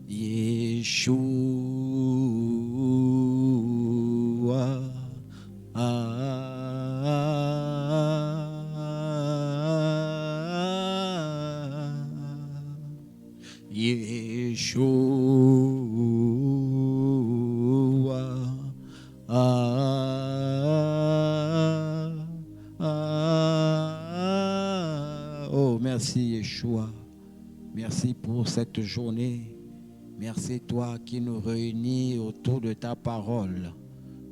Yeshua. Yeshua. Oh, merci Yeshua. Merci pour cette journée. Merci toi qui nous réunis autour de ta parole.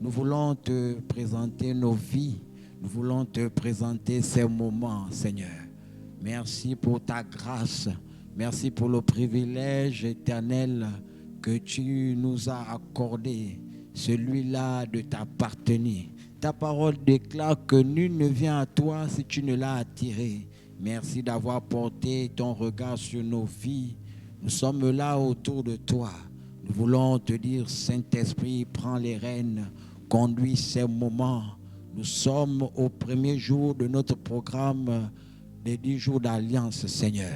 Nous voulons te présenter nos vies. Nous voulons te présenter ces moments, Seigneur. Merci pour ta grâce. Merci pour le privilège éternel que tu nous as accordé, celui-là de t'appartenir. Ta parole déclare que nul ne vient à toi si tu ne l'as attiré. Merci d'avoir porté ton regard sur nos vies. Nous sommes là autour de toi. Nous voulons te dire, Saint-Esprit, prends les rênes, conduis ces moments. Nous sommes au premier jour de notre programme des 10 jours d'Alliance, Seigneur.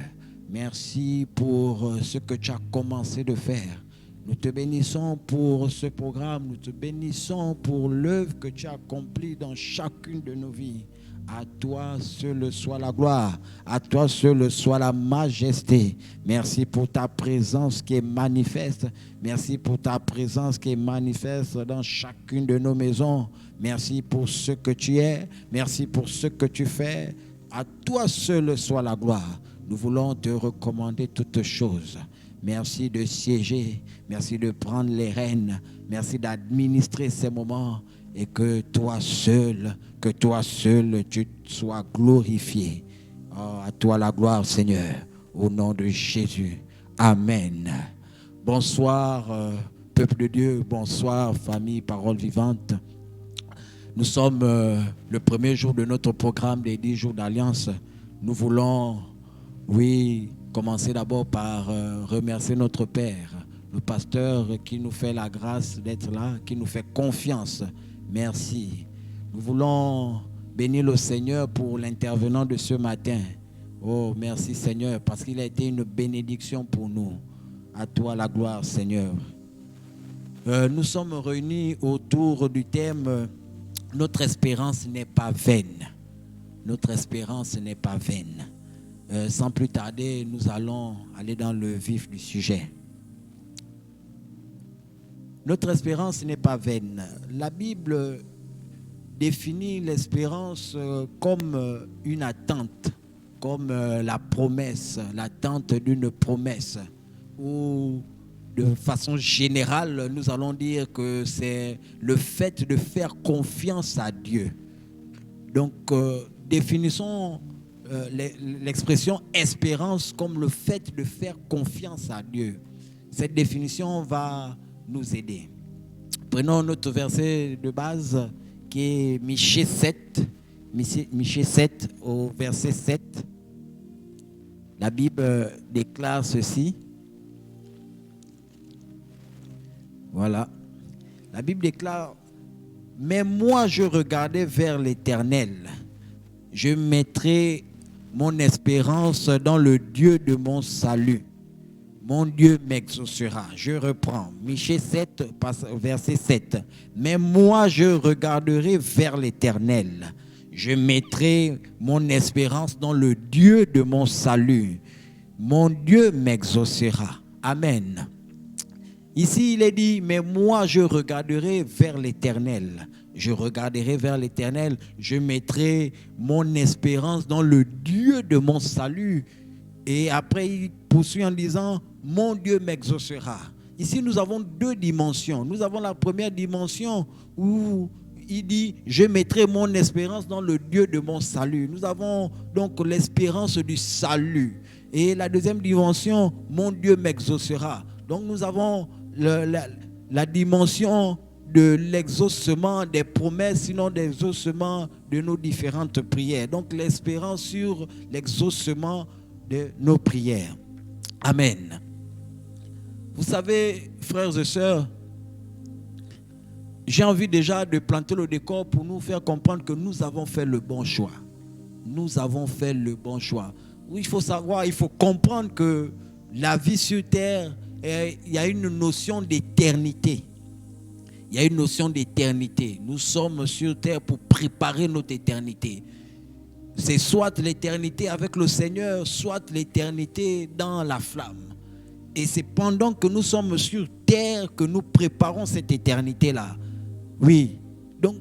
Merci pour ce que tu as commencé de faire. Nous te bénissons pour ce programme. Nous te bénissons pour l'œuvre que tu as accomplie dans chacune de nos vies. À toi seul soit la gloire, à toi seul soit la majesté. Merci pour ta présence qui est manifeste. Merci pour ta présence qui est manifeste dans chacune de nos maisons. Merci pour ce que tu es. Merci pour ce que tu fais. À toi seul soit la gloire. Nous voulons te recommander toutes choses. Merci de siéger. Merci de prendre les rênes. Merci d'administrer ces moments. Et que toi seul, tu sois glorifié. Oh, à toi la gloire, Seigneur, au nom de Jésus. Amen. Bonsoir, peuple de Dieu. Bonsoir, famille, parole vivante. Nous sommes le premier jour de notre programme des 10 jours d'Alliance. Nous voulons, commencer d'abord par remercier notre Père, le pasteur qui nous fait la grâce d'être là, qui nous fait confiance. Merci. Nous voulons bénir le Seigneur pour l'intervenant de ce matin. Oh, merci Seigneur, parce qu'il a été une bénédiction pour nous. À toi la gloire, Seigneur. Nous sommes réunis autour du thème « Notre espérance n'est pas vaine ». Notre espérance n'est pas vaine. Sans plus tarder, nous allons aller dans le vif du sujet. Notre espérance n'est pas vaine. La Bible définit l'espérance comme une attente, comme la promesse, l'attente d'une promesse. Ou de façon générale, nous allons dire que c'est le fait de faire confiance à Dieu. Donc, définissons l'expression espérance comme le fait de faire confiance à Dieu. Cette définition va nous aider. Prenons notre verset de base qui est Michée 7 au verset 7. La Bible déclare ceci. Voilà. La Bible déclare: mais moi je regardais vers l'Éternel. Je mettrai mon espérance dans le Dieu de mon salut. Mon Dieu m'exaucera. Je reprends. Michée 7, verset 7. Mais moi, je regarderai vers l'Éternel. Je mettrai mon espérance dans le Dieu de mon salut. Mon Dieu m'exaucera. Amen. Ici, il est dit, mais moi, je regarderai vers l'Éternel. Je regarderai vers l'Éternel. Je mettrai mon espérance dans le Dieu de mon salut. Et après, il poursuit en disant, mon Dieu m'exaucera. Ici, nous avons deux dimensions. Nous avons la première dimension où il dit, je mettrai mon espérance dans le Dieu de mon salut. Nous avons donc l'espérance du salut. Et la deuxième dimension, mon Dieu m'exaucera. Donc nous avons la dimension de l'exaucement des promesses, sinon des exaucements de nos différentes prières. Donc l'espérance sur l'exaucement de nos prières. Amen. Vous savez, frères et sœurs, j'ai envie déjà de planter le décor pour nous faire comprendre que nous avons fait le bon choix. Nous avons fait le bon choix. Oui, il faut savoir, il faut comprendre que la vie sur terre il y a une notion d'éternité. Il y a une notion d'éternité. Nous sommes sur terre pour préparer notre éternité. C'est soit l'éternité avec le Seigneur, soit l'éternité dans la flamme. Et c'est pendant que nous sommes sur terre que nous préparons cette éternité-là. Oui. Donc,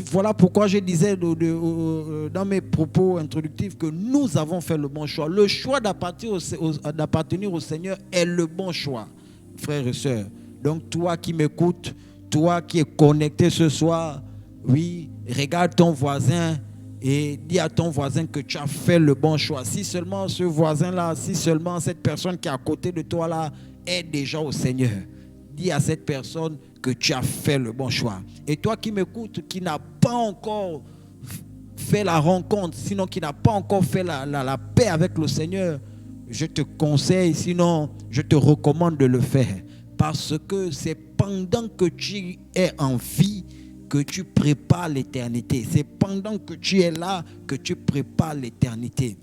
voilà pourquoi je disais dans mes propos introductifs que nous avons fait le bon choix. Le choix d'appartenir au Seigneur est le bon choix, frères et sœurs. Donc, toi qui m'écoutes, toi qui es connecté ce soir, oui, regarde ton voisin et dis à ton voisin que tu as fait le bon choix. Si seulement ce voisin-là, si seulement cette personne qui est à côté de toi là est déjà au Seigneur, dis à cette personne que tu as fait le bon choix. Et toi qui m'écoutes, qui n'a pas encore fait la rencontre, sinon qui n'a pas encore fait la paix avec le Seigneur, je te conseille, sinon je te recommande de le faire. Parce que c'est pendant que tu es en vie que tu prépares l'éternité. C'est pendant que tu es là que tu prépares l'éternité.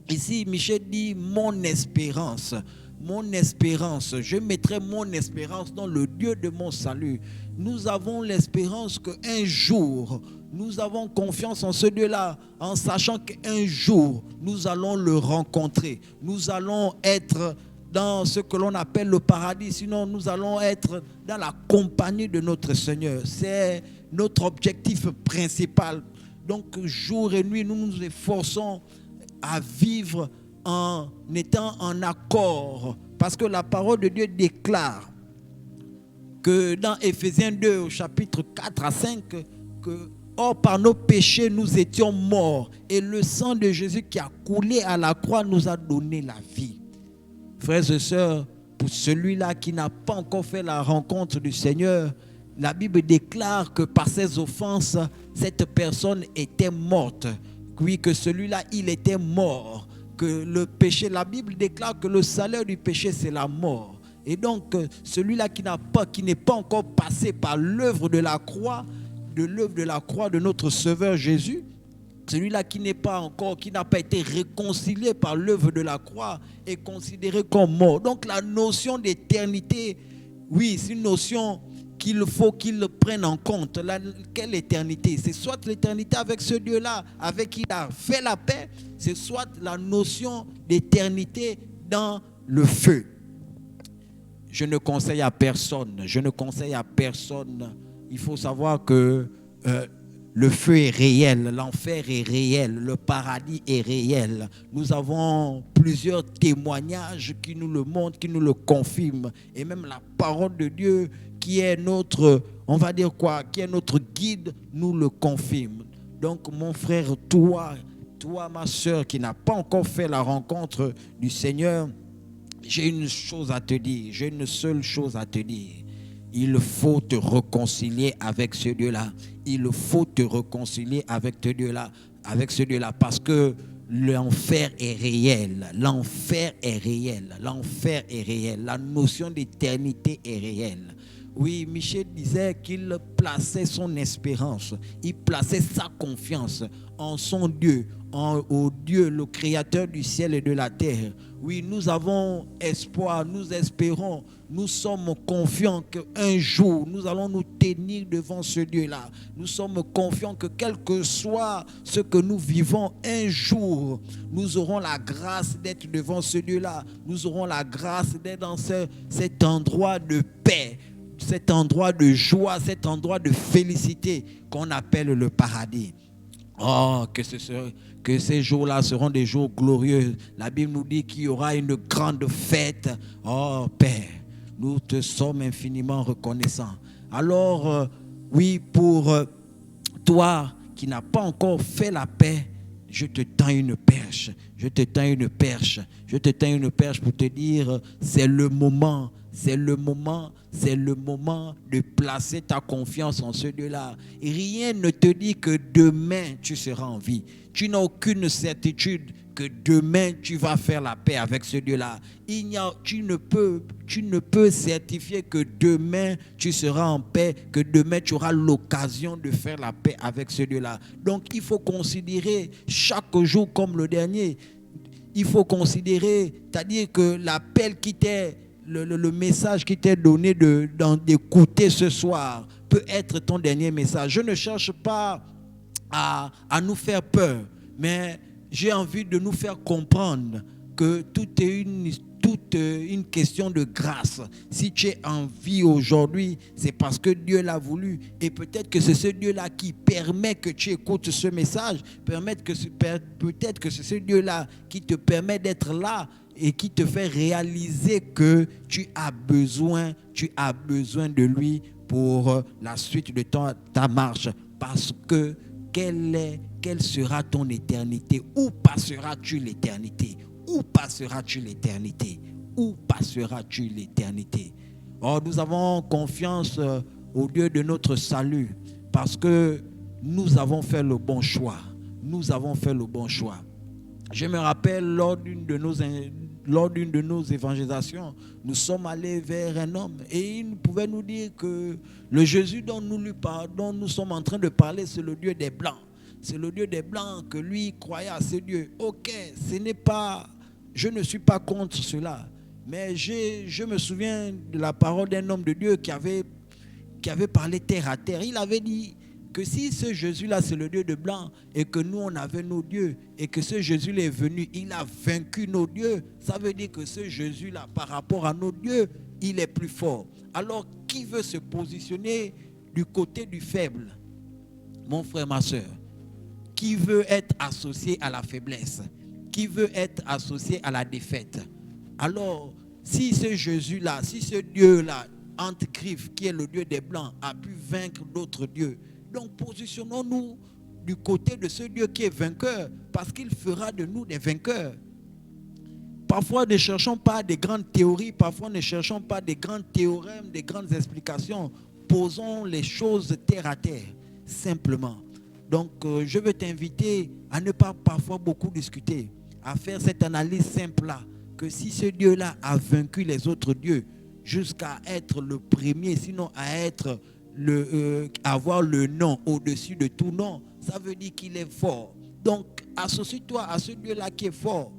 Ici, Michel dit mon espérance. Mon espérance, je mettrai mon espérance dans le Dieu de mon salut. Nous avons l'espérance qu'un jour, nous avons confiance en ce Dieu-là, en sachant qu'un jour, nous allons le rencontrer. Nous allons être dans ce que l'on appelle le paradis, sinon nous allons être dans la compagnie de notre Seigneur. C'est notre objectif principal. Donc, jour et nuit, nous nous efforçons à vivre en étant en accord. Parce que la parole de Dieu déclare que dans Éphésiens 2, au chapitre 4 à 5, que or par nos péchés nous étions morts et le sang de Jésus qui a coulé à la croix nous a donné la vie. Frères et sœurs, pour celui-là qui n'a pas encore fait la rencontre du Seigneur, la Bible déclare que par ses offenses, cette personne était morte. Oui, que celui-là, il était mort. Que le péché, la Bible déclare que le salaire du péché, c'est la mort. Et donc, celui-là qui n'est pas encore passé par l'œuvre de la croix, de notre Sauveur Jésus, celui-là qui n'a pas été réconcilié par l'œuvre de la croix, est considéré comme mort. Donc, la notion d'éternité, oui, c'est une notion qu'il faut qu'il prenne en compte. Quelle éternité? C'est soit l'éternité avec ce Dieu-là, avec qui il a fait la paix, c'est soit la notion d'éternité dans le feu. Je ne conseille à personne, il faut savoir que le feu est réel, l'enfer est réel, le paradis est réel. Nous avons plusieurs témoignages qui nous le montrent, qui nous le confirment. Et même la parole de Dieu qui est notre, qui est notre guide, nous le confirme. Donc mon frère, toi ma soeur qui n'a pas encore fait la rencontre du Seigneur, j'ai une chose à te dire, j'ai une seule chose à te dire. Il faut te réconcilier avec ce Dieu-là. Il faut te réconcilier avec ce Dieu-là, parce que l'enfer est réel. L'enfer est réel. L'enfer est réel. La notion d'éternité est réelle. Oui, Michel disait qu'il plaçait son espérance, il plaçait sa confiance en son Dieu, au Dieu, le créateur du ciel et de la terre. Oui, nous avons espoir, nous espérons, nous sommes confiants qu'un jour, nous allons nous tenir devant ce Dieu-là. Nous sommes confiants que quel que soit ce que nous vivons, un jour, nous aurons la grâce d'être devant ce Dieu-là. Nous aurons la grâce d'être dans cet endroit de paix, cet endroit de joie, cet endroit de félicité qu'on appelle le paradis. Oh, que ces jours-là seront des jours glorieux. La Bible nous dit qu'il y aura une grande fête. Oh, Père, nous te sommes infiniment reconnaissants. Alors, oui, pour toi qui n'as pas encore fait la paix, je te tends une perche. Je te tends une perche pour te dire, c'est le moment de placer ta confiance en ce Dieu-là. Rien ne te dit que demain tu seras en vie. Tu n'as aucune certitude que demain tu vas faire la paix avec ce Dieu-là. Tu ne peux certifier que demain tu seras en paix, que demain tu auras l'occasion de faire la paix avec ce Dieu-là. Donc il faut considérer chaque jour comme le dernier. Il faut considérer, c'est-à-dire que l'appel qui t'est le message qui t'est donné d'écouter ce soir peut être ton dernier message. Je ne cherche pas à nous faire peur, mais j'ai envie de nous faire comprendre que tout est une question de grâce. Si tu es en vie aujourd'hui, c'est parce que Dieu l'a voulu. Et peut-être que c'est ce Dieu-là qui permet que tu écoutes ce message. Peut-être que c'est ce Dieu-là qui te permet d'être là et qui te fait réaliser que tu as besoin de lui pour la suite de ta marche. Parce que quelle sera ton éternité? Où passeras-tu l'éternité? Où passeras-tu l'éternité? Où passeras-tu l'éternité? Or, nous avons confiance au Dieu de notre salut parce que nous avons fait le bon choix. Nous avons fait le bon choix. Je me rappelle lors d'une de nos évangélisations, nous sommes allés vers un homme et il pouvait nous dire que le Jésus dont nous sommes en train de parler, c'est le Dieu des Blancs. C'est le Dieu des Blancs, que lui croyait à ce Dieu. Ok, je ne suis pas contre cela, mais je me souviens de la parole d'un homme de Dieu qui avait parlé terre à terre. Il avait dit que si ce Jésus-là, c'est le Dieu de Blanc, et que nous, on avait nos dieux, et que ce Jésus-là est venu, il a vaincu nos dieux, ça veut dire que ce Jésus-là, par rapport à nos dieux, il est plus fort. Alors, qui veut se positionner du côté du faible? Mon frère, ma soeur, qui veut être associé à la faiblesse? Qui veut être associé à la défaite? Alors, si ce Jésus-là, si ce Dieu-là, Antichrist, qui est le Dieu des Blancs, a pu vaincre d'autres dieux, donc positionnons-nous du côté de ce Dieu qui est vainqueur, parce qu'il fera de nous des vainqueurs. Parfois, ne cherchons pas des grandes théories, parfois ne cherchons pas des grands théorèmes, des grandes explications. Posons les choses terre à terre, simplement. Donc, je veux t'inviter à ne pas parfois beaucoup discuter, à faire cette analyse simple-là, que si ce Dieu-là a vaincu les autres dieux, jusqu'à être le premier, sinon à être avoir le nom au-dessus de tout nom, ça veut dire qu'il est fort. Donc, associe-toi à ce Dieu-là qui est fort.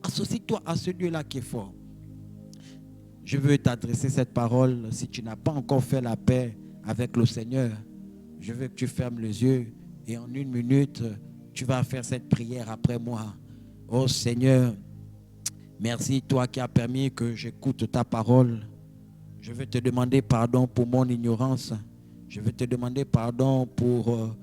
Associe-toi à ce Dieu-là qui est fort. Je veux t'adresser cette parole. Si tu n'as pas encore fait la paix avec le Seigneur, je veux que tu fermes les yeux et en 1 minute, tu vas faire cette prière après moi. Oh Seigneur, merci toi qui as permis que j'écoute ta parole. Je veux te demander pardon pour mon ignorance. Je veux te demander pardon pour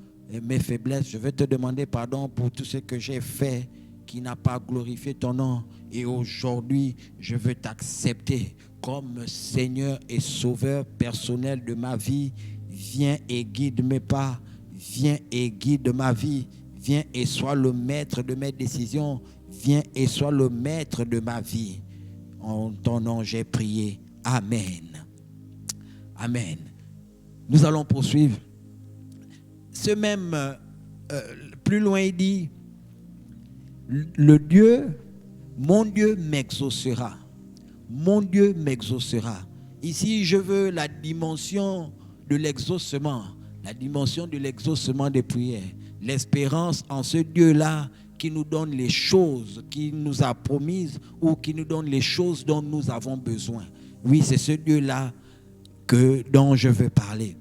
mes faiblesses. Je veux te demander pardon pour tout ce que j'ai fait qui n'a pas glorifié ton nom. Et aujourd'hui, je veux t'accepter comme Seigneur et Sauveur personnel de ma vie. Viens et guide mes pas. Viens et guide ma vie. Viens et sois le maître de mes décisions. Viens et sois le maître de ma vie. En ton nom, j'ai prié. Amen. Amen. Nous allons poursuivre. Ce même, plus loin, il dit, mon Dieu m'exaucera. Mon Dieu m'exaucera. Ici, je veux la dimension de l'exaucement. La dimension de l'exaucement des prières. L'espérance en ce Dieu-là qui nous donne les choses qu'il nous a promises ou qui nous donne les choses dont nous avons besoin. Oui, c'est ce Dieu-là dont je veux parler.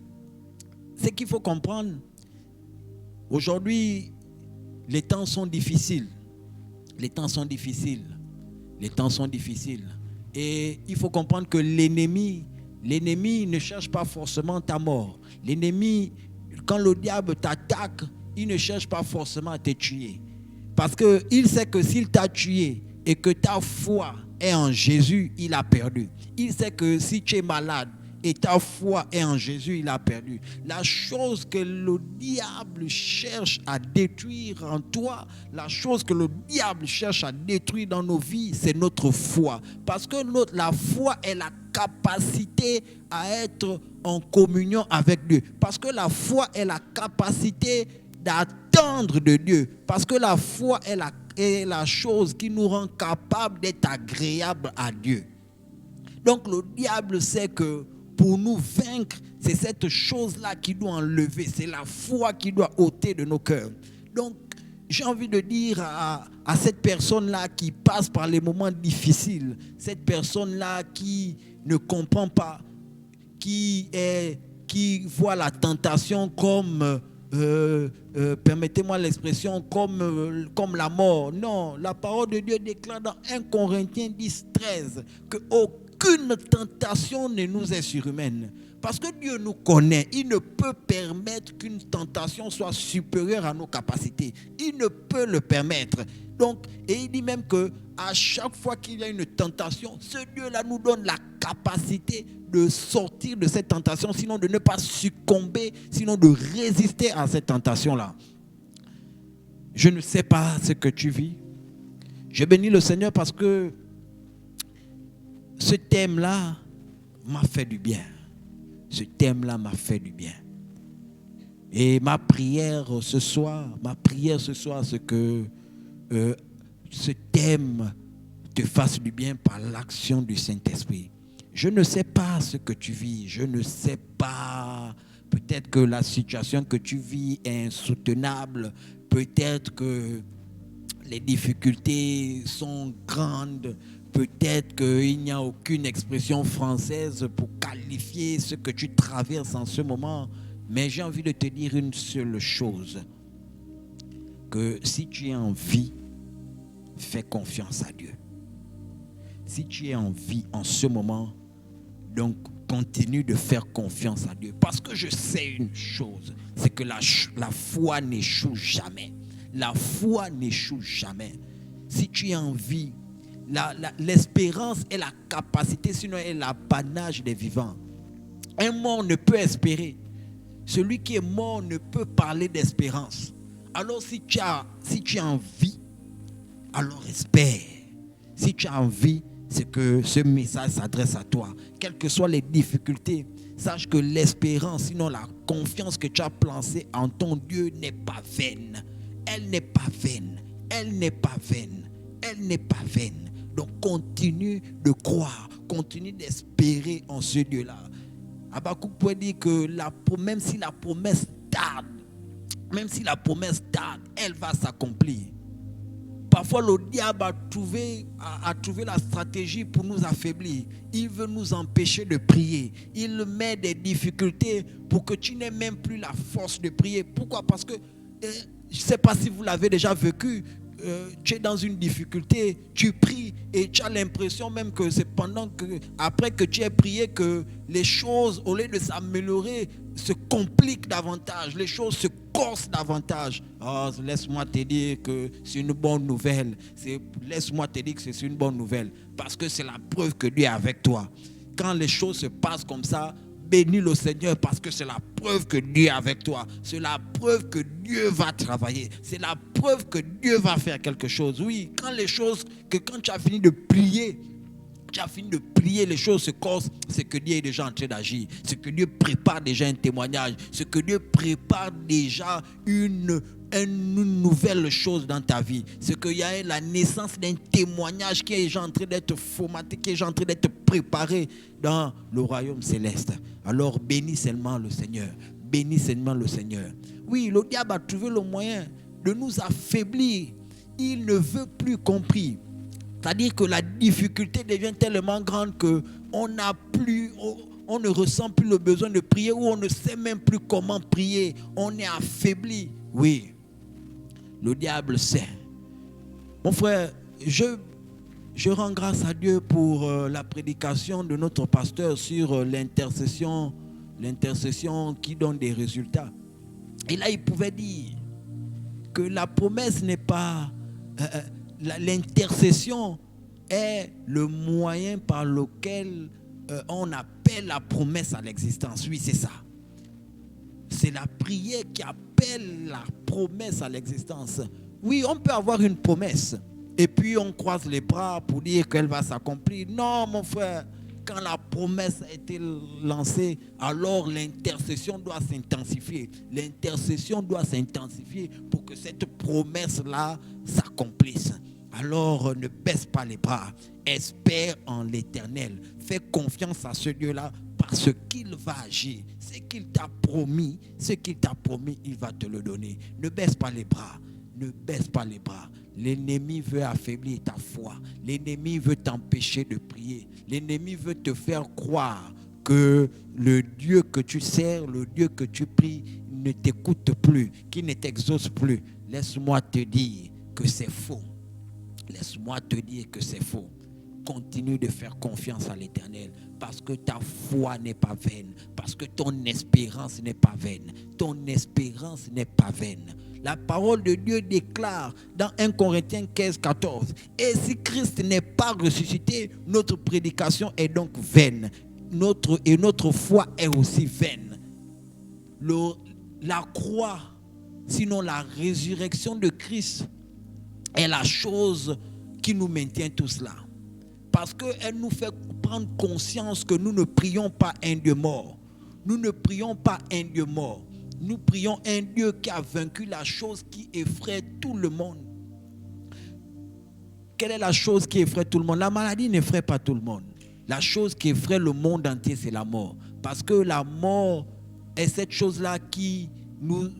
Ce qu'il faut comprendre, aujourd'hui, les temps sont difficiles. Les temps sont difficiles. Les temps sont difficiles. Et il faut comprendre que l'ennemi ne cherche pas forcément ta mort. L'ennemi, quand le diable t'attaque, il ne cherche pas forcément à te tuer. Parce qu'il sait que s'il t'a tué et que ta foi est en Jésus, il a perdu. Il sait que si tu es malade et ta foi est en Jésus, il a perdu. La chose que le diable cherche à détruire en toi, la chose que le diable cherche à détruire dans nos vies, c'est notre foi. Parce que la foi est la capacité à être en communion avec Dieu. Parce que la foi est la capacité d'attendre de Dieu. Parce que la foi est la chose qui nous rend capable d'être agréable à Dieu. Donc le diable sait que pour nous vaincre, c'est cette chose-là qui doit enlever. C'est la foi qui doit ôter de nos cœurs. Donc, j'ai envie de dire à cette personne-là qui passe par les moments difficiles, cette personne-là qui ne comprend pas, qui voit la tentation comme, permettez-moi l'expression, comme la mort. Non, la parole de Dieu déclare dans 1 Corinthiens 10, 13 qu'aucune tentation ne nous est surhumaine. Parce que Dieu nous connaît, il ne peut permettre qu'une tentation soit supérieure à nos capacités. Il ne peut le permettre. Donc, et il dit même que à chaque fois qu'il y a une tentation, ce Dieu-là nous donne la capacité de sortir de cette tentation, sinon de ne pas succomber, sinon de résister à cette tentation-là. Je ne sais pas ce que tu vis. Je bénis le Seigneur parce que ce thème-là m'a fait du bien. Ce thème-là m'a fait du bien. Et ma prière ce soir, c'est que ce thème te fasse du bien par l'action du Saint-Esprit. Je ne sais pas ce que tu vis, je ne sais pas, peut-être que la situation que tu vis est insoutenable, peut-être que les difficultés sont grandes, peut-être qu'il n'y a aucune expression française pour qualifier ce que tu traverses en ce moment, mais j'ai envie de te dire une seule chose, que si tu es en vie, fais confiance à Dieu. Si tu es en vie en ce moment, donc continue de faire confiance à Dieu. Parce que je sais une chose, c'est que la foi n'échoue jamais. La foi n'échoue jamais. Si tu es en vie, l'espérance est la capacité, sinon est l'apanage des vivants. Un mort ne peut espérer. Celui qui est mort ne peut parler d'espérance. Alors si tu es en vie, alors espère. Si tu as envie, c'est que ce message s'adresse à toi. Quelles que soient les difficultés, sache que l'espérance, sinon la confiance que tu as placée en ton Dieu n'est pas vaine. Elle n'est pas vaine. Elle n'est pas vaine. Elle n'est pas vaine. Donc continue de croire, continue d'espérer en ce Dieu-là. Habakkuk pourrait dire que même si la promesse tarde, elle va s'accomplir. Parfois, le diable a trouvé la stratégie pour nous affaiblir. Il veut nous empêcher de prier. Il met des difficultés pour que tu n'aies même plus la force de prier. Pourquoi? Parce que, je ne sais pas si vous l'avez déjà vécu, tu es dans une difficulté, tu pries et tu as l'impression même que c'est après que tu aies prié que les choses, au lieu de s'améliorer, se compliquent davantage, les choses se corsent davantage. Oh, laisse-moi te dire que c'est une bonne nouvelle. Laisse-moi te dire que c'est une bonne nouvelle. Parce que c'est la preuve que Dieu est avec toi. Quand les choses se passent comme ça, bénis le Seigneur parce que c'est la preuve que Dieu est avec toi. C'est la preuve que Dieu va travailler. C'est la preuve que Dieu va faire quelque chose. Oui, quand tu as fini de prier, les choses se corsent, c'est que Dieu est déjà en train d'agir. C'est que Dieu prépare déjà un témoignage. C'est que Dieu prépare déjà une nouvelle chose dans ta vie. C'est qu'il y a la naissance d'un témoignage qui est déjà en train d'être formaté, qui est déjà en train d'être préparé dans le royaume céleste. Alors bénis seulement le Seigneur. Bénis seulement le Seigneur. Oui, le diable a trouvé le moyen de nous affaiblir. Il ne veut plus compris. C'est-à-dire que la difficulté devient tellement grande qu'on ne ressent plus le besoin de prier ou on ne sait même plus comment prier. On est affaibli. Oui, le diable sait. Mon frère, je rends grâce à Dieu pour la prédication de notre pasteur sur l'intercession qui donne des résultats. Et là, il pouvait dire que la promesse n'est pas... l'intercession est le moyen par lequel on appelle la promesse à l'existence. Oui, c'est ça. C'est la prière qui appelle la promesse à l'existence. Oui, on peut avoir une promesse et puis on croise les bras pour dire qu'elle va s'accomplir. Non, mon frère, quand la promesse a été lancée, alors l'intercession doit s'intensifier. L'intercession doit s'intensifier pour que cette promesse-là s'accomplisse. Alors ne baisse pas les bras, espère en l'Éternel, fais confiance à ce Dieu-là parce qu'il va agir. Ce qu'il t'a promis, il va te le donner. Ne baisse pas les bras, Ne baisse pas les bras. L'ennemi veut affaiblir ta foi. L'ennemi veut t'empêcher de prier. L'ennemi veut te faire croire que le Dieu que tu sers, le Dieu que tu pries, ne t'écoute plus, qu'il ne t'exauce plus. Laisse-moi te dire que c'est faux. Laisse-moi te dire que c'est faux. Continue de faire confiance à l'Éternel parce que ta foi n'est pas vaine, parce que ton espérance n'est pas vaine. Ton espérance n'est pas vaine. La parole de Dieu déclare dans 1 Corinthiens 15, 14, « Et si Christ n'est pas ressuscité, notre prédication est donc vaine. Notre foi est aussi vaine. » La croix, sinon la résurrection de Christ, est la chose qui nous maintient tous là. Parce qu'elle nous fait prendre conscience que nous ne prions pas un Dieu mort. Nous ne prions pas un Dieu mort. Nous prions un Dieu qui a vaincu la chose qui effraie tout le monde. Quelle est la chose qui effraie tout le monde? La maladie n'effraie pas tout le monde. La chose qui effraie le monde entier, c'est la mort. Parce que la mort est cette chose-là qui nous,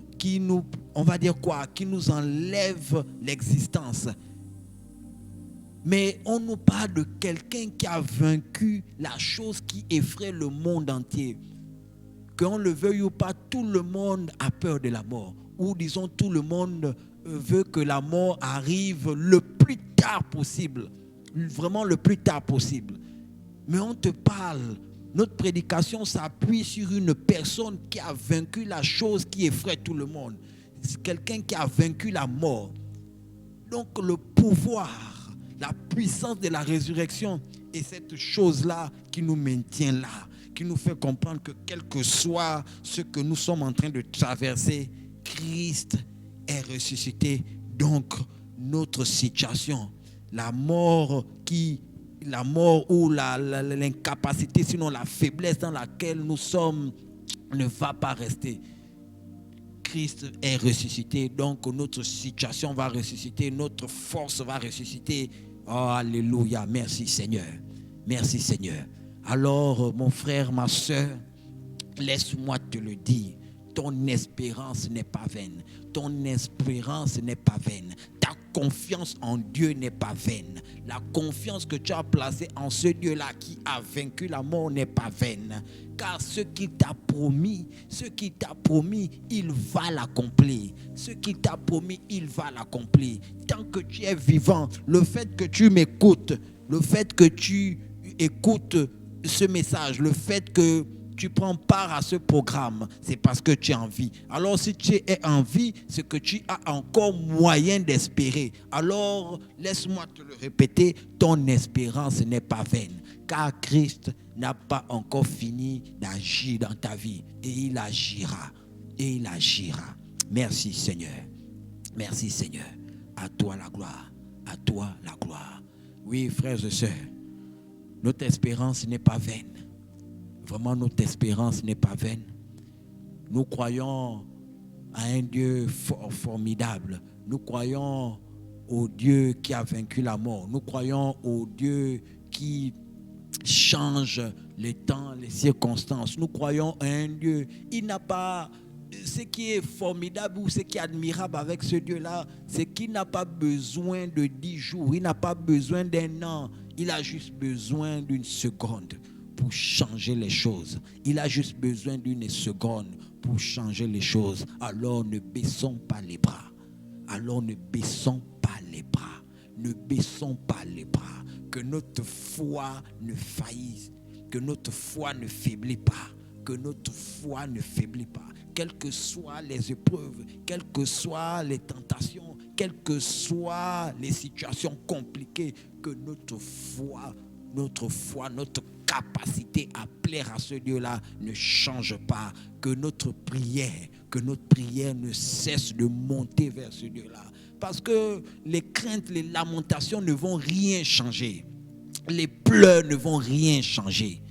on va dire quoi? Qui nous enlève l'existence. Mais on nous parle de quelqu'un qui a vaincu la chose qui effraie le monde entier. Qu'on le veuille ou pas, tout le monde a peur de la mort. Ou disons, tout le monde veut que la mort arrive le plus tard possible. Vraiment le plus tard possible. Mais on te parle, notre prédication s'appuie sur une personne qui a vaincu la chose qui effraie tout le monde. C'est quelqu'un qui a vaincu la mort. Donc le pouvoir, la puissance de la résurrection est cette chose-là qui nous maintient là, qui nous fait comprendre que quel que soit ce que nous sommes en train de traverser, Christ est ressuscité. Donc notre situation, la mort ou l'incapacité, sinon la faiblesse dans laquelle nous sommes, ne va pas rester. Christ est ressuscité, donc notre situation va ressusciter, notre force va ressusciter. Oh, alléluia, merci Seigneur. Merci Seigneur. Alors, mon frère, ma soeur, laisse-moi te le dire. Ton espérance n'est pas vaine. Ton espérance n'est pas vaine. Ta confiance en Dieu n'est pas vaine. La confiance que tu as placée en ce Dieu-là qui a vaincu la mort n'est pas vaine. Car ce qu'il t'a promis, il va l'accomplir. Ce qu'il t'a promis, il va l'accomplir. Tant que tu es vivant, le fait que tu m'écoutes, le fait que tu écoutes ce message, le fait que tu prends part à ce programme, c'est parce que tu es en vie. Alors si tu es en vie, c'est que tu as encore moyen d'espérer. Alors laisse-moi te le répéter, ton espérance n'est pas vaine. Car Christ n'a pas encore fini d'agir dans ta vie. Et il agira. Et il agira. Merci Seigneur. Merci Seigneur. À toi la gloire. À toi la gloire. Oui, frères et sœurs, notre espérance n'est pas vaine. Vraiment, notre espérance n'est pas vaine. Nous croyons à un Dieu formidable. Nous croyons au Dieu qui a vaincu la mort. Nous croyons au Dieu qui change les temps, les circonstances. Nous croyons à un Dieu. Il n'a pas... Ce qui est formidable ou ce qui est admirable avec ce Dieu-là, c'est qu'il n'a pas besoin de 10 jours. Il n'a pas besoin d'un an. Il a juste besoin d'une seconde pour changer les choses. Il a juste besoin d'une seconde pour changer les choses. Alors ne baissons pas les bras. Alors ne baissons pas les bras. Ne baissons pas les bras. Que notre foi ne faillisse. Que notre foi ne faiblit pas. Que notre foi ne faiblit pas. Quelles que soient les épreuves, quelles que soient les tentations, quelles que soient les situations compliquées, que notre foi, notre capacité à plaire à ce Dieu-là ne change pas. Que notre prière ne cesse de monter vers ce Dieu-là. Parce que les craintes, les lamentations ne vont rien changer. Les pleurs ne vont rien changer.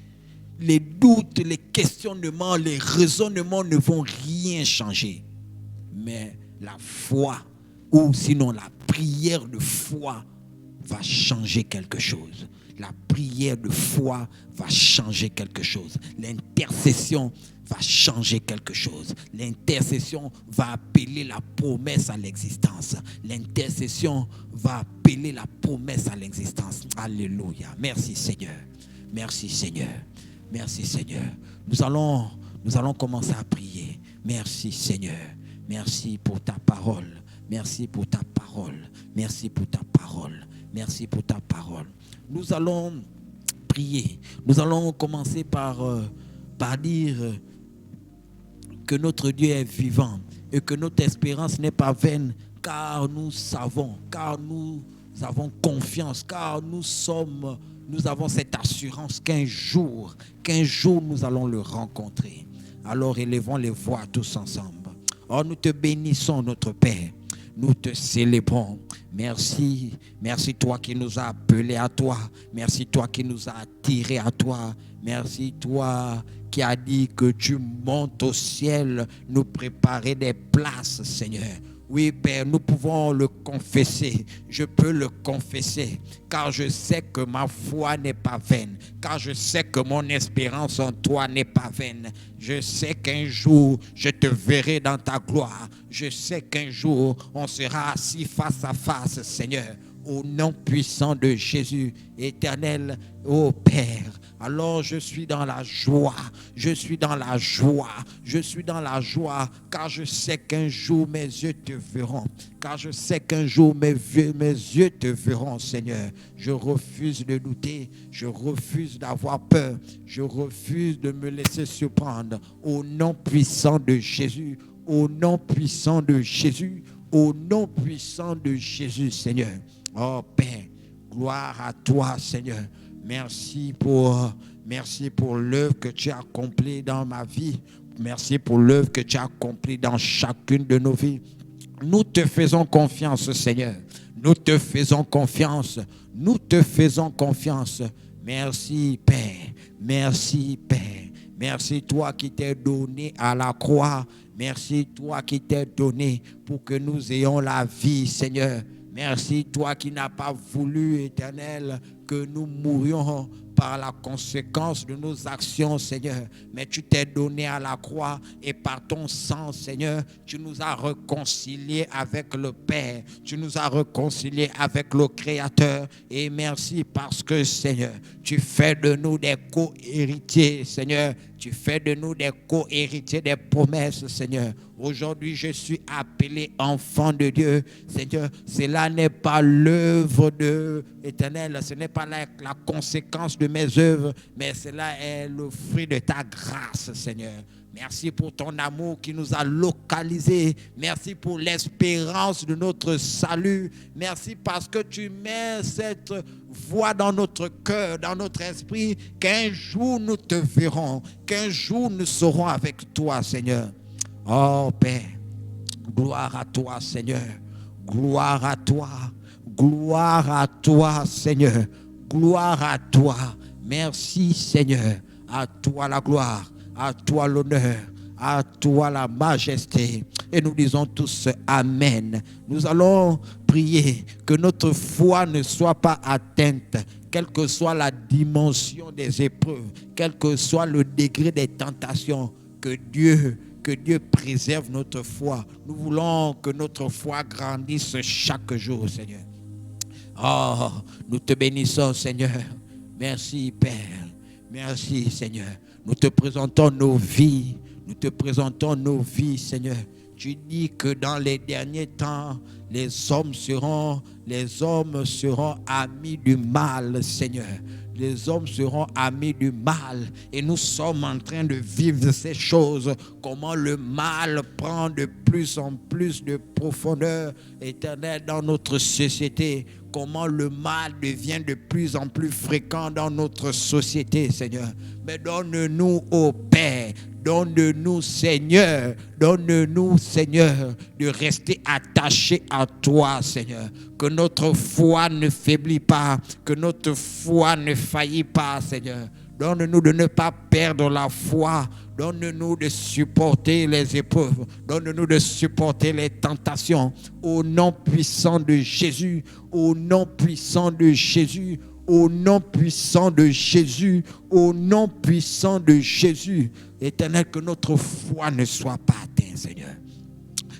Les doutes, les questionnements, les raisonnements ne vont rien changer. Mais la foi, ou sinon la prière de foi, va changer quelque chose. la prière de foi va changer quelque chose. L'intercession va changer quelque chose. L'intercession va appeler la promesse à l'existence. L'intercession va appeler la promesse à l'existence. Alléluia. Merci Seigneur. Merci Seigneur. Merci Seigneur. Nous allons commencer à prier. Merci Seigneur. Merci pour ta parole. Merci pour ta parole. Merci pour ta parole. Merci pour ta parole. Nous allons prier. Nous allons commencer par dire que notre Dieu est vivant et que notre espérance n'est pas vaine, car nous savons, car nous avons confiance, car nous avons cette assurance qu'un jour nous allons le rencontrer. Alors élevons les voix tous ensemble. Oh, nous te bénissons, notre Père. Nous te célébrons. Merci. Merci toi qui nous as appelés à toi. Merci toi qui nous as attirés à toi. Merci toi qui as dit que tu montes au ciel nous préparer des places, Seigneur. Oui, Père, nous pouvons le confesser. Je peux le confesser, car je sais que ma foi n'est pas vaine, car je sais que mon espérance en toi n'est pas vaine. Je sais qu'un jour, je te verrai dans ta gloire. Je sais qu'un jour, on sera assis face à face, Seigneur. Au nom puissant de Jésus, éternel, ô Père. Alors je suis dans la joie, je suis dans la joie, je suis dans la joie, car je sais qu'un jour mes yeux te verront, car je sais qu'un jour mes yeux te verront, Seigneur. Je refuse de douter, je refuse d'avoir peur, je refuse de me laisser surprendre. Au nom puissant de Jésus, au nom puissant de Jésus, au nom puissant de Jésus, Seigneur. Oh Père, gloire à toi, Seigneur. Merci pour l'œuvre que tu as accomplie dans ma vie. Merci pour l'œuvre que tu as accomplie dans chacune de nos vies. Nous te faisons confiance, Seigneur. Nous te faisons confiance. Nous te faisons confiance. Merci, Père. Merci, Père. Merci, toi qui t'es donné à la croix. Merci, toi qui t'es donné pour que nous ayons la vie, Seigneur. Merci, toi qui n'as pas voulu, Éternel, que nous mourions par la conséquence de nos actions, Seigneur. Mais tu t'es donné à la croix et par ton sang, Seigneur, tu nous as réconciliés avec le Père. Tu nous as réconciliés avec le Créateur. Et merci parce que, Seigneur, tu fais de nous des co-héritiers, Seigneur. Tu fais de nous des co-héritiers des promesses, Seigneur. Aujourd'hui, je suis appelé enfant de Dieu. Seigneur, cela n'est pas l'œuvre de l'Éternel, ce n'est pas la conséquence de mes œuvres, mais cela est le fruit de ta grâce, Seigneur. Merci pour ton amour qui nous a localisés. Merci pour l'espérance de notre salut. Merci parce que tu mets cette voix dans notre cœur, dans notre esprit, qu'un jour nous te verrons, qu'un jour nous serons avec toi, Seigneur. Oh Père, gloire à toi, Seigneur. Gloire à toi. Gloire à toi, Seigneur. Gloire à toi. Merci, Seigneur. À toi la gloire. À toi l'honneur, à toi la majesté. Et nous disons tous Amen. Nous allons prier que notre foi ne soit pas atteinte, quelle que soit la dimension des épreuves, quel que soit le degré des tentations, que Dieu préserve notre foi. Nous voulons que notre foi grandisse chaque jour, Seigneur. Oh, nous te bénissons, Seigneur. Merci, Père. Merci, Seigneur. Nous te présentons nos vies. Nous te présentons nos vies, Seigneur. Tu dis que dans les derniers temps, les hommes seront amis du mal, Seigneur. Les hommes seront amis du mal. Et nous sommes en train de vivre ces choses. Comment le mal prend de plus en plus de profondeur, Éternel, dans notre société. Comment le mal devient de plus en plus fréquent dans notre société, Seigneur. Mais donne-nous, ô Père, donne-nous, Seigneur, de rester attachés à toi, Seigneur. Que notre foi ne faiblit pas, que notre foi ne faillit pas, Seigneur. Donne-nous de ne pas perdre la foi. Donne-nous de supporter les épreuves. Donne-nous de supporter les tentations. Au nom puissant de Jésus, au nom puissant de Jésus, au nom puissant de Jésus, au nom puissant de Jésus. Éternel, que notre foi ne soit pas atteinte, Seigneur.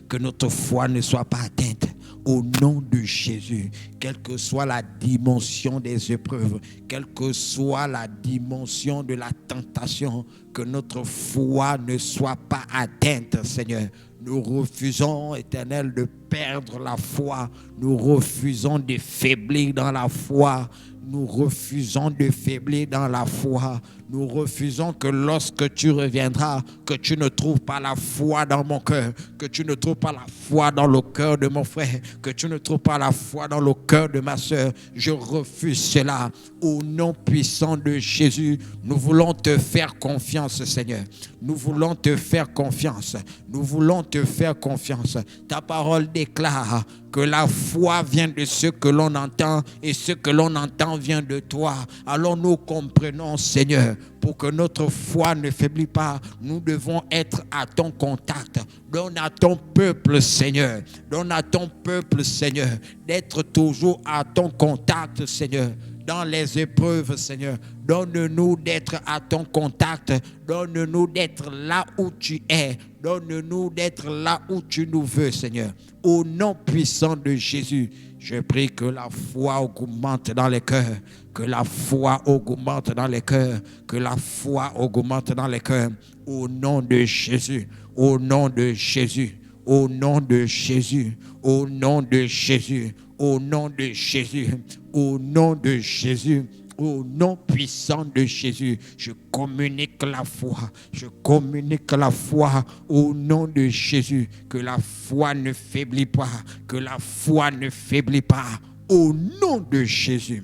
Que notre foi ne soit pas atteinte. Au nom de Jésus, quelle que soit la dimension des épreuves, quelle que soit la dimension de la tentation, que notre foi ne soit pas atteinte, Seigneur. Nous refusons, Éternel, de perdre la foi. Nous refusons de faiblir dans la foi. Nous refusons de faiblir dans la foi. Nous refusons que lorsque tu reviendras, que tu ne trouves pas la foi dans mon cœur, que tu ne trouves pas la foi dans le cœur de mon frère, que tu ne trouves pas la foi dans le cœur de ma soeur. Je refuse cela. Au nom puissant de Jésus, nous voulons te faire confiance, Seigneur. Nous voulons te faire confiance. Nous voulons te faire confiance. Ta parole déclare que la foi vient de ce que l'on entend et ce que l'on entend vient de toi. Alors nous comprenons, Seigneur, pour que notre foi ne faiblit pas, nous devons être à ton contact. Donne à ton peuple, Seigneur. Donne à ton peuple, Seigneur, d'être toujours à ton contact, Seigneur. Dans les épreuves, Seigneur, donne-nous d'être à ton contact. Donne-nous d'être là où tu es. Donne-nous d'être là où tu nous veux, Seigneur. Au nom puissant de Jésus, je prie que la foi augmente dans les cœurs. Que la foi augmente dans les cœurs. Que la foi augmente dans les cœurs. Au nom de Jésus. Au nom de Jésus. Au nom de Jésus. Au nom de Jésus. Au nom de Jésus. Au nom de Jésus. Au nom puissant de Jésus, je communique la foi. Je communique la foi au nom de Jésus. Que la foi ne faiblit pas. Que la foi ne faiblit pas. Au nom de Jésus.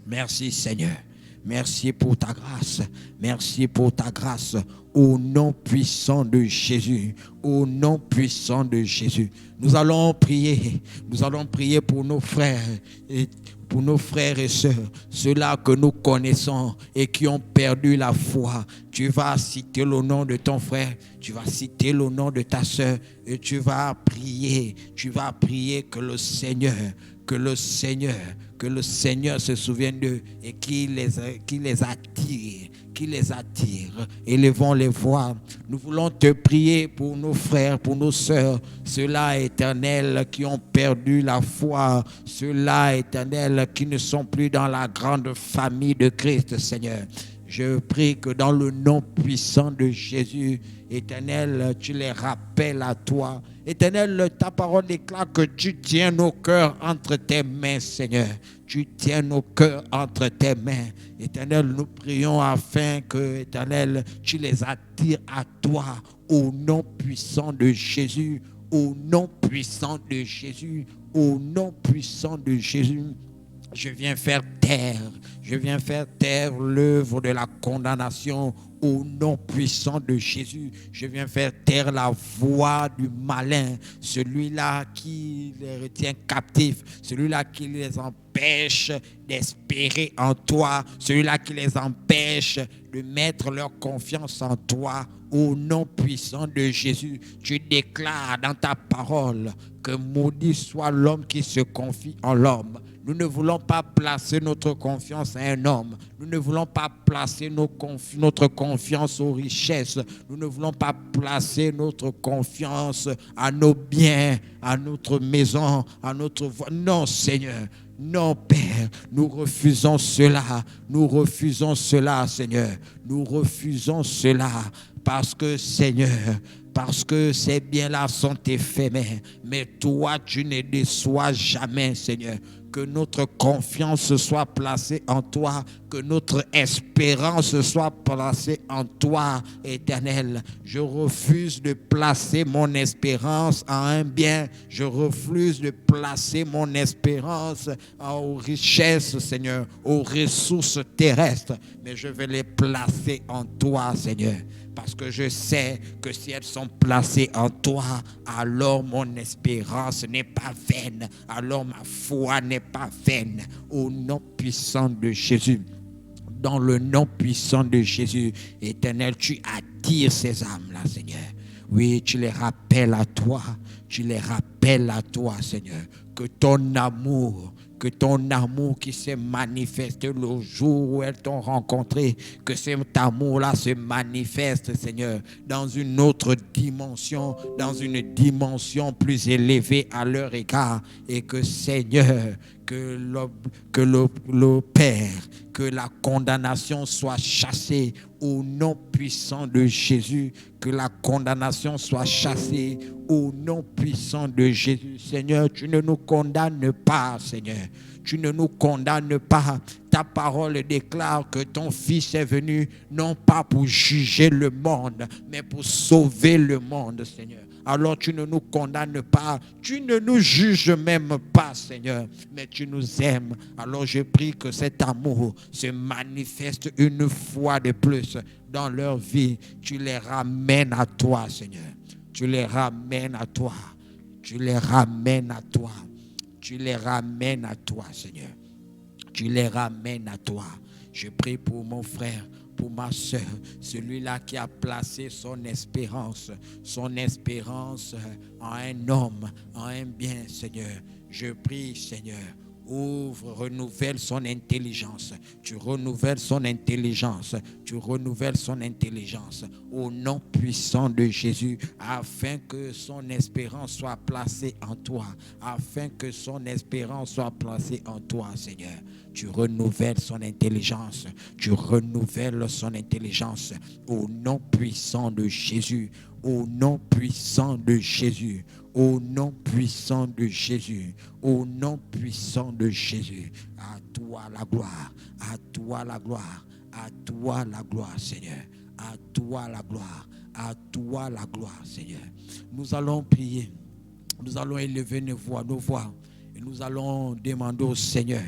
Merci Seigneur. Merci pour ta grâce. Merci pour ta grâce. Au nom puissant de Jésus. Au nom puissant de Jésus. Nous allons prier. Nous allons prier pour nos frères et sœurs, ceux-là que nous connaissons et qui ont perdu la foi. Tu vas citer le nom de ton frère, tu vas citer le nom de ta sœur et tu vas prier que le Seigneur se souvienne d'eux et qu'il les attire. Élevons les voix. Nous voulons te prier pour nos frères, pour nos sœurs, ceux-là, Éternel, qui ont perdu la foi, ceux-là, Éternel, qui ne sont plus dans la grande famille de Christ, Seigneur. Je prie que dans le nom puissant de Jésus, Éternel, tu les rappelles à toi. Éternel, ta parole déclare que tu tiens nos cœurs entre tes mains, Seigneur. Tu tiens nos cœurs entre tes mains. Éternel, nous prions afin que, Éternel, tu les attires à toi au nom puissant de Jésus. Au nom puissant de Jésus. Au nom puissant de Jésus. Je viens faire taire l'œuvre de la condamnation au nom puissant de Jésus. Je viens faire taire la voix du malin, celui-là qui les retient captifs, celui-là qui les empêche d'espérer en toi, celui-là qui les empêche de mettre leur confiance en toi. Au nom puissant de Jésus, tu déclares dans ta parole que maudit soit l'homme qui se confie en l'homme. Nous ne voulons pas placer notre confiance à un homme. Nous ne voulons pas placer notre confiance aux richesses. Nous ne voulons pas placer notre confiance à nos biens, à notre maison, à notre voie. Non, Seigneur. Non, Père, nous refusons cela. Nous refusons cela, Seigneur. Nous refusons cela parce que, Seigneur, parce que ces biens-là sont éphémères. Mais toi, tu ne déçois jamais, Seigneur. Que notre confiance soit placée en toi, que notre espérance soit placée en toi, Éternel. Je refuse de placer mon espérance en un bien. Je refuse de placer mon espérance aux richesses, Seigneur, aux ressources terrestres. Mais je vais les placer en toi, Seigneur. Parce que je sais que si elles sont placées en toi, alors mon espérance n'est pas vaine. Alors ma foi n'est pas vaine. Au nom puissant de Jésus. Dans le nom puissant de Jésus, Éternel, tu attires ces âmes-là, Seigneur. Oui, tu les rappelles à toi. Tu les rappelles à toi, Seigneur. Que ton amour que ton amour qui s'est manifesté le jour où elles t'ont rencontré, que cet amour-là se manifeste, Seigneur, dans une autre dimension, dans une dimension plus élevée à leur égard, et que, Seigneur, que le Père, que la condamnation soit chassée au nom puissant de Jésus, que la condamnation soit chassée au nom puissant de Jésus. Seigneur, tu ne nous condamnes pas, Seigneur. Tu ne nous condamnes pas. Ta parole déclare que ton Fils est venu non pas pour juger le monde, mais pour sauver le monde, Seigneur. Alors tu ne nous condamnes pas, tu ne nous juges même pas, Seigneur, mais tu nous aimes. Alors je prie que cet amour se manifeste une fois de plus dans leur vie. Tu les ramènes à toi, Seigneur. Tu les ramènes à toi. Tu les ramènes à toi. Tu les ramènes à toi, Seigneur. Tu les ramènes à toi. Je prie pour mon frère, pour ma soeur, celui-là qui a placé son espérance en un homme, en un bien, Seigneur. Je prie, Seigneur, ouvre, renouvelle son intelligence. Tu renouvelles son intelligence. Tu renouvelles son intelligence au nom puissant de Jésus, afin que son espérance soit placée en toi. Afin que son espérance soit placée en toi, Seigneur. Tu renouvelles son intelligence. Tu renouvelles son intelligence au nom puissant de Jésus. Au nom puissant de Jésus. Au nom puissant de Jésus. Au nom puissant de Jésus. À toi la gloire. À toi la gloire. À toi la gloire, Seigneur. À toi la gloire. À toi la gloire, Seigneur. Nous allons prier. Nous allons élever nos voix. Et nous allons demander au Seigneur.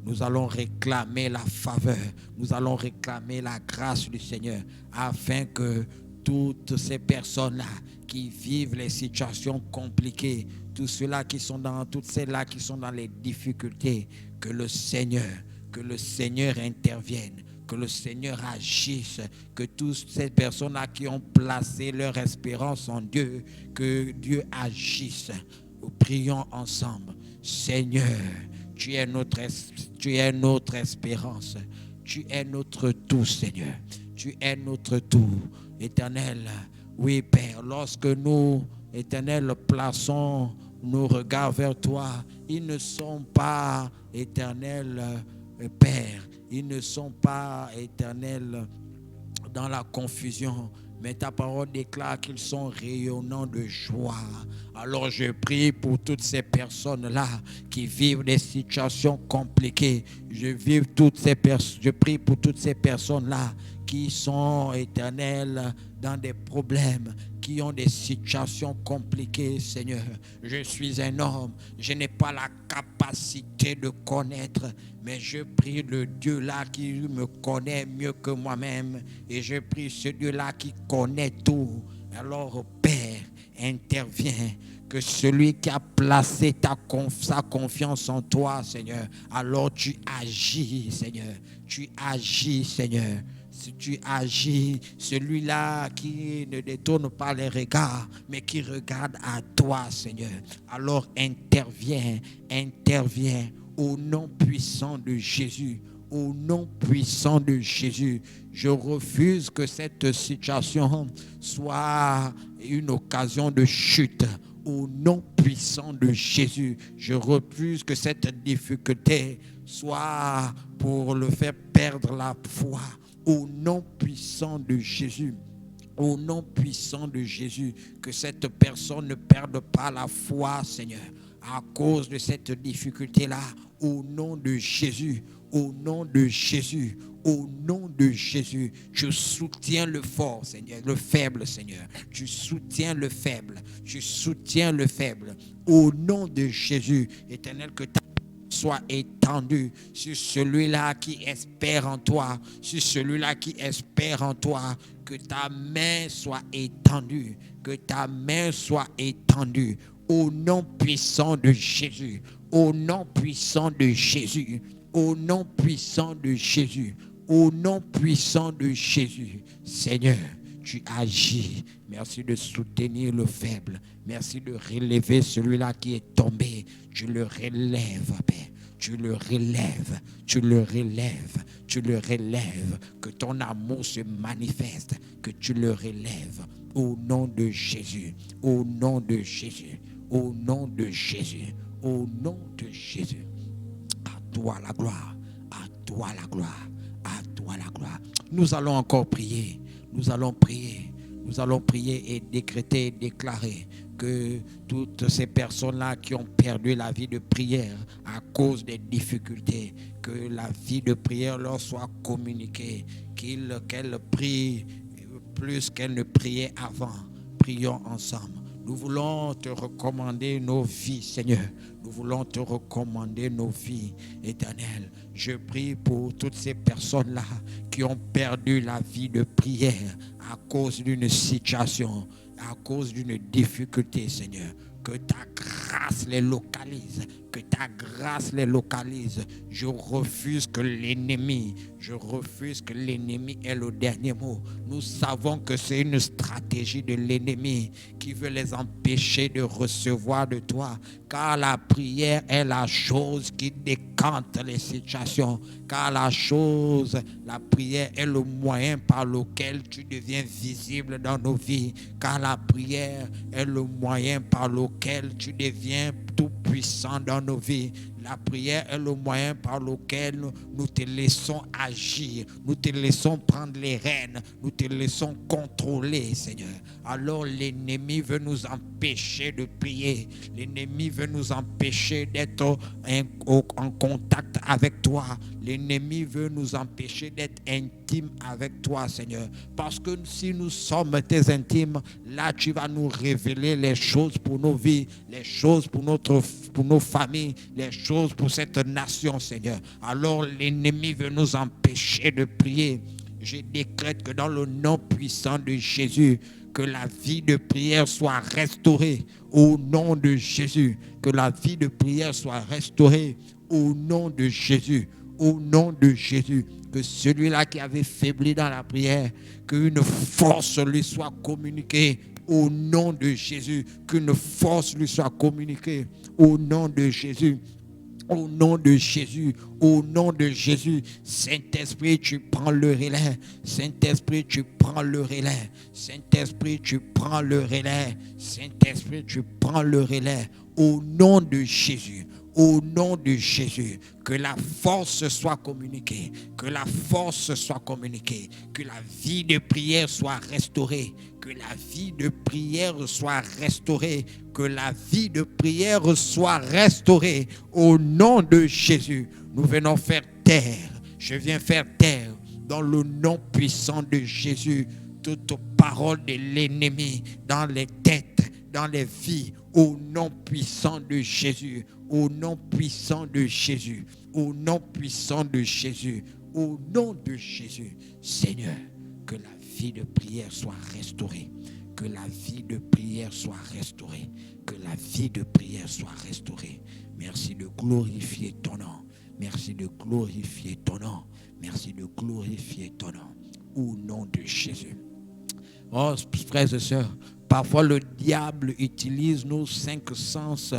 Nous allons réclamer la faveur. Nous allons réclamer la grâce du Seigneur. Afin que toutes ces personnes-là qui vivent les situations compliquées, toutes celles-là qui sont dans les difficultés, que le Seigneur intervienne, que le Seigneur agisse, que toutes ces personnes-là qui ont placé leur espérance en Dieu, que Dieu agisse. Prions ensemble. Seigneur, tu es notre espérance. Tu es notre tout, Seigneur. Tu es notre tout. Éternel, oui, Père, lorsque nous, Éternel, plaçons nos regards vers toi, ils ne sont pas, Éternel, Père, ils ne sont pas, Éternel, dans la confusion, mais ta parole déclare qu'ils sont rayonnants de joie. Alors je prie pour toutes ces personnes-là qui vivent des situations compliquées. Je prie pour toutes ces personnes-là qui sont, Éternel, dans des problèmes, qui ont des situations compliquées, Seigneur. Je suis un homme, je n'ai pas la capacité de connaître, mais je prie le Dieu-là qui me connaît mieux que moi-même, et je prie ce Dieu-là qui connaît tout. Alors, Père, interviens, que celui qui a placé sa confiance en toi, Seigneur, alors tu agis, Seigneur. Tu agis, Seigneur. Si tu agis, celui-là qui ne détourne pas les regards, mais qui regarde à toi, Seigneur. Alors interviens au nom puissant de Jésus. Au nom puissant de Jésus, je refuse que cette situation soit une occasion de chute. Au nom puissant de Jésus, je refuse que cette difficulté soit pour le faire perdre la foi. Au nom puissant de Jésus, au nom puissant de Jésus, que cette personne ne perde pas la foi, Seigneur, à cause de cette difficulté-là. Au nom de Jésus, au nom de Jésus, au nom de Jésus, je soutiens le fort, Seigneur, le faible, Seigneur. Tu soutiens le faible, tu soutiens le faible. Au nom de Jésus, Éternel, que ta soit étendu sur celui-là qui espère en toi, sur celui-là qui espère en toi, que ta main soit étendue, que ta main soit étendue, au nom puissant de Jésus, au nom puissant de Jésus, au nom puissant de Jésus, au nom puissant de Jésus. Seigneur, tu agis. Merci de soutenir le faible. Merci de relever celui-là qui est tombé. Je le relève, Père. tu le relèves, tu le relèves, tu le relèves, que ton amour se manifeste, que tu le relèves, au nom de Jésus, au nom de Jésus, au nom de Jésus, au nom de Jésus. À toi la gloire, à toi la gloire, à toi la gloire. Nous allons encore prier, nous allons prier. Nous allons prier et décréter et déclarer que toutes ces personnes-là qui ont perdu la vie de prière à cause des difficultés, que la vie de prière leur soit communiquée, qu'elles prient plus qu'elles ne priaient avant. Prions ensemble. Nous voulons te recommander nos vies, Seigneur. Nous voulons te recommander nos vies éternelles. Je prie pour toutes ces personnes-là qui ont perdu la vie de prière à cause d'une situation, à cause d'une difficulté, Seigneur. Que ta grâce les localise, que ta grâce les localise. Je refuse que l'ennemi ait le dernier mot. Nous savons que c'est une stratégie de l'ennemi qui veut les empêcher de recevoir de toi. Car la prière est la chose qui décante les situations. Car la prière est le moyen par lequel tu deviens visible dans nos vies. Car la prière est le moyen par lequel tu deviens tout puissant dans nos vies. La prière est le moyen par lequel nous te laissons agir, nous te laissons prendre les rênes, nous te laissons contrôler, Seigneur. Alors l'ennemi veut nous empêcher de prier, l'ennemi veut nous empêcher d'être en contact avec toi, l'ennemi veut nous empêcher d'être intimes avec toi, Seigneur. Parce que si nous sommes tes intimes, là tu vas nous révéler les choses pour nos vies, les choses pour nos familles, les choses pour cette nation, Seigneur. Alors l'ennemi veut nous empêcher de prier. Je décrète que dans le nom puissant de Jésus, que la vie de prière soit restaurée au nom de Jésus. Que la vie de prière soit restaurée au nom de Jésus. Au nom de Jésus. Que celui-là qui avait faibli dans la prière, qu'une force lui soit communiquée au nom de Jésus. Qu'une force lui soit communiquée au nom de Jésus. Au nom de Jésus, au nom de Jésus, Saint-Esprit, tu prends le relais. Saint-Esprit, tu prends le relais. Saint-Esprit, tu prends le relais. Saint-Esprit, tu prends le relais. Au nom de Jésus. Au nom de Jésus, que la force soit communiquée, que la force soit communiquée, que la vie de prière soit restaurée, que la vie de prière soit restaurée, que la vie de prière soit restaurée. Au nom de Jésus, nous venons faire taire, je viens faire taire dans le nom puissant de Jésus, toute parole de l'ennemi dans les têtes, dans les vies, au nom puissant de Jésus. Au nom puissant de Jésus, au nom puissant de Jésus, au nom de Jésus. Seigneur, que la vie de prière soit restaurée, que la vie de prière soit restaurée, que la vie de prière soit restaurée. Merci de glorifier ton nom, merci de glorifier ton nom, merci de glorifier ton nom, au nom de Jésus. Oh, frères et sœurs, parfois le diable utilise nos 5 sens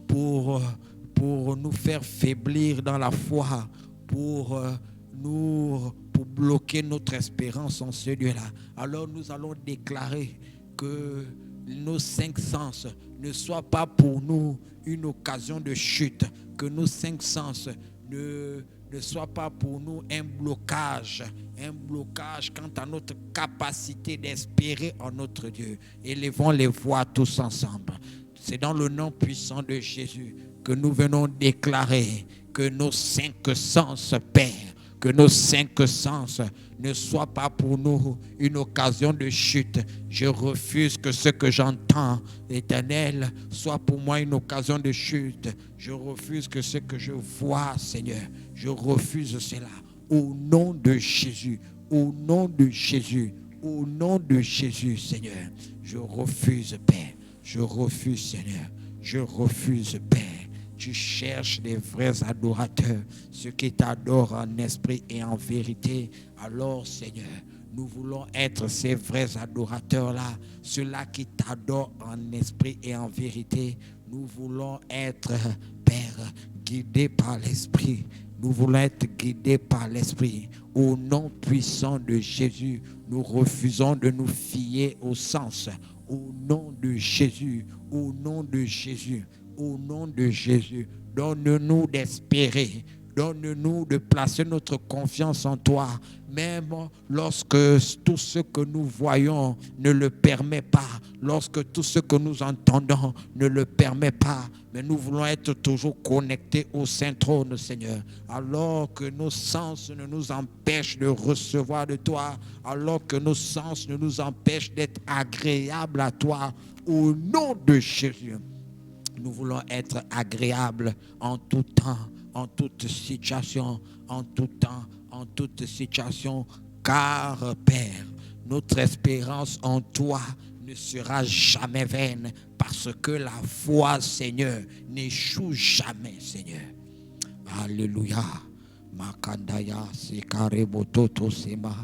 pour nous faire faiblir dans la foi, pour bloquer notre espérance en ce Dieu-là. Alors nous allons déclarer que nos 5 sens ne soient pas pour nous une occasion de chute, que nos 5 sens ne soient pas pour nous un blocage quant à notre capacité d'espérer en notre Dieu. Élevons les voix tous ensemble. C'est dans le nom puissant de Jésus que nous venons déclarer que nos 5 sens, Père, que nos 5 sens ne soient pas pour nous une occasion de chute. Je refuse que ce que j'entends, Éternel, soit pour moi une occasion de chute. Je refuse que ce que je vois, Seigneur, je refuse cela. Au nom de Jésus, au nom de Jésus, au nom de Jésus, Seigneur, je refuse, Père. Je refuse, Seigneur. Je refuse, Père. Tu cherches les vrais adorateurs, ceux qui t'adorent en esprit et en vérité. Alors, Seigneur, nous voulons être ces vrais adorateurs-là, ceux-là qui t'adorent en esprit et en vérité. Nous voulons être, Père, guidés par l'Esprit. Nous voulons être guidés par l'Esprit. Au nom puissant de Jésus, nous refusons de nous fier au sens. Au nom de Jésus, au nom de Jésus, au nom de Jésus, donne-nous d'espérer. Donne-nous de placer notre confiance en toi, même lorsque tout ce que nous voyons ne le permet pas, lorsque tout ce que nous entendons ne le permet pas. Mais nous voulons être toujours connectés au Saint-Trône, Seigneur. Alors que nos sens ne nous empêchent de recevoir de toi, alors que nos sens ne nous empêchent d'être agréables à toi, au nom de Jésus. Nous voulons être agréables en tout temps, en toute situation, en tout temps, en toute situation, car, Père, notre espérance en toi ne sera jamais vaine, parce que la foi, Seigneur, n'échoue jamais, Seigneur. Alléluia. Makandaya sikare mototo sema.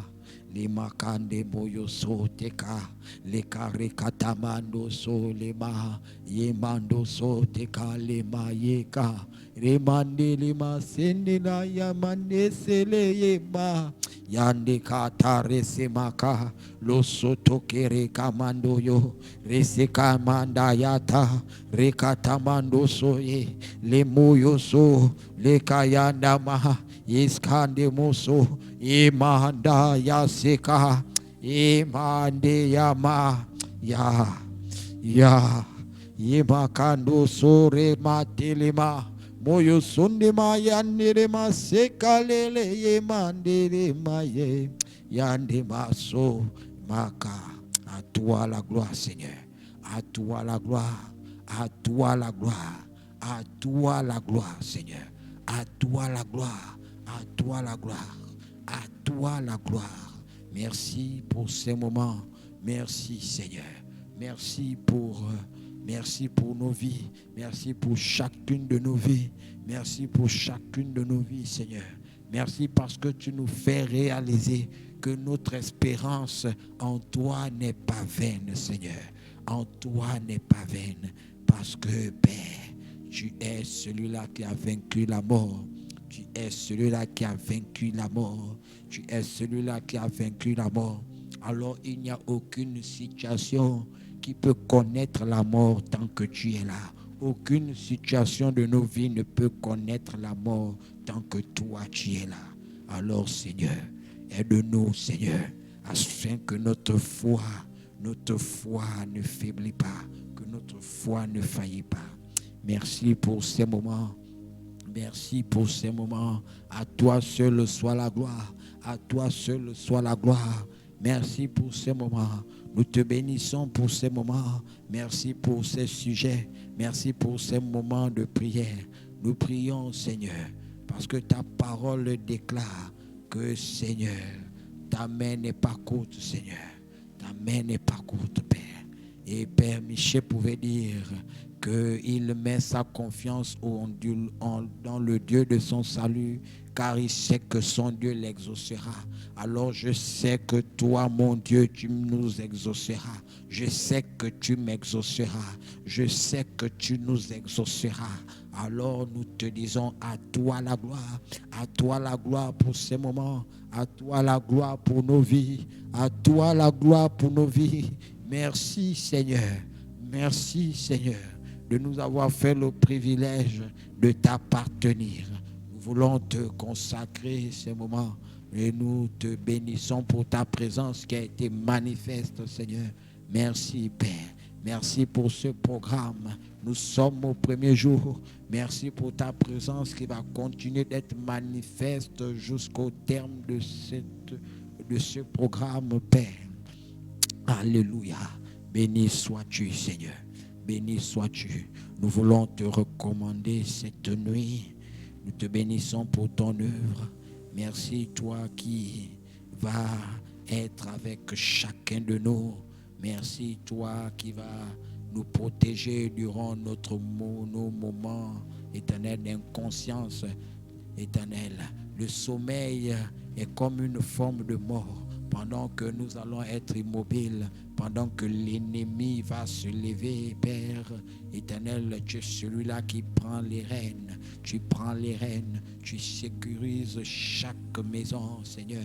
Les makande boyo so teka, les kare katamando so lema, yemando so teka lema yeka, remande lema sendina yamande sele yema, yande katare semaka, lo soto kere kamando yo, reseka manda yata, rekatamando so ye, le moyo so, le kayanda maha, iskande moso, imanda yasika, imande yama, ya, imakando sore matelema, moyo sundema yanirema sekalele yemandirema ye, yandema so maka. À toi la gloire, Seigneur. À toi la gloire. À toi la gloire. À toi la gloire, Seigneur. À toi la gloire. À toi la gloire. À toi la gloire. Merci pour ces moments. Merci, Seigneur. Merci pour nos vies. Merci pour chacune de nos vies. Merci pour chacune de nos vies, Seigneur. Merci parce que tu nous fais réaliser que notre espérance en toi n'est pas vaine, Seigneur. En toi n'est pas vaine. Parce que, Père, tu es celui-là qui a vaincu la mort. Tu es celui-là qui a vaincu la mort. Tu es celui-là qui a vaincu la mort. Alors il n'y a aucune situation qui peut connaître la mort tant que tu es là. Aucune situation de nos vies ne peut connaître la mort tant que toi tu es là. Alors Seigneur, aide-nous Seigneur, afin que notre foi ne faiblit pas, que notre foi ne faillit pas. Merci pour ces moments. Merci pour ces moments. À toi seul soit la gloire. À toi seul soit la gloire. Merci pour ces moments. Nous te bénissons pour ces moments. Merci pour ces sujets. Merci pour ces moments de prière. Nous prions, Seigneur, parce que ta parole déclare que, Seigneur, ta main n'est pas courte, Seigneur. Ta main n'est pas courte, Père. Et Père Michel pouvait dire qu'il met sa confiance dans le Dieu de son salut, car il sait que son Dieu l'exaucera. Alors je sais que toi, mon Dieu, tu nous exauceras. Je sais que tu m'exauceras. Je sais que tu nous exauceras. Alors nous te disons à toi la gloire. À toi la gloire pour ces moments. À toi la gloire pour nos vies. À toi la gloire pour nos vies. Merci Seigneur. Merci Seigneur de nous avoir fait le privilège de t'appartenir. Nous voulons te consacrer ces moments et nous te bénissons pour ta présence qui a été manifeste, Seigneur. Merci, Père. Merci pour ce programme. Nous sommes au premier jour. Merci pour ta présence qui va continuer d'être manifeste jusqu'au terme de ce programme, Père. Alléluia. Béni sois-tu, Seigneur. Béni sois-tu. Nous voulons te recommander cette nuit. Nous te bénissons pour ton œuvre. Merci, toi qui vas être avec chacun de nous. Merci, toi qui vas nous protéger durant nos moments éternels d'inconscience éternelle. Le sommeil est comme une forme de mort. pendant que nous allons être immobiles, pendant que l'ennemi va se lever, Père éternel, tu es celui-là qui prend les rênes. Tu prends les rênes, tu sécurises chaque maison, Seigneur.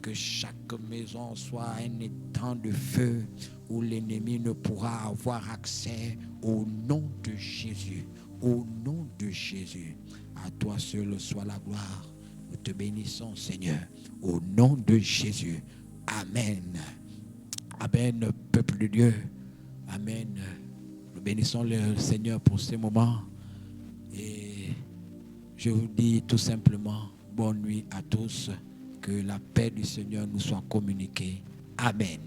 Que chaque maison soit un étang de feu où l'ennemi ne pourra avoir accès, au nom de Jésus. Au nom de Jésus, à toi seul soit la gloire. Nous te bénissons, Seigneur, au nom de Jésus. Amen. Amen, peuple de Dieu. Amen. Nous bénissons le Seigneur pour ces moments. Et je vous dis tout simplement, bonne nuit à tous. Que la paix du Seigneur nous soit communiquée. Amen.